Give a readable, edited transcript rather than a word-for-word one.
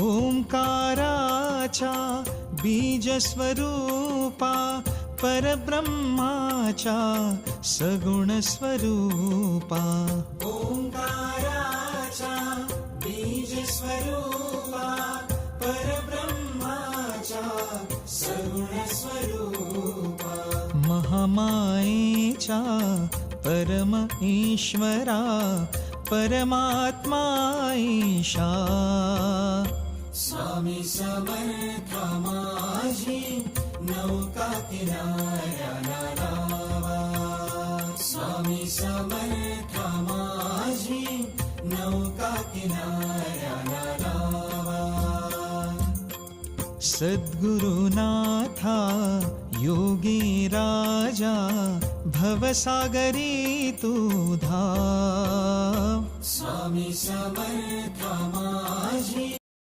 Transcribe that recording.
ओंकाराचा बीजस्वरूपा परब्रह्माचा सगुण स्वरूपा ओंकाराचा बीजस्वरूपा परब्रह्माचा सगुण स्वरूपा महामायेचा परम ईश्वरा परमात्मा ईशा स्वामी समर्थ माझी नौका किनाऱ्याला लावा स्वामी समर्थ माझी नौका किनाऱ्याला लावा सद्गुरुनाथा योगी राजा भवसागरी तू धाव स्वामी समर्थ माझी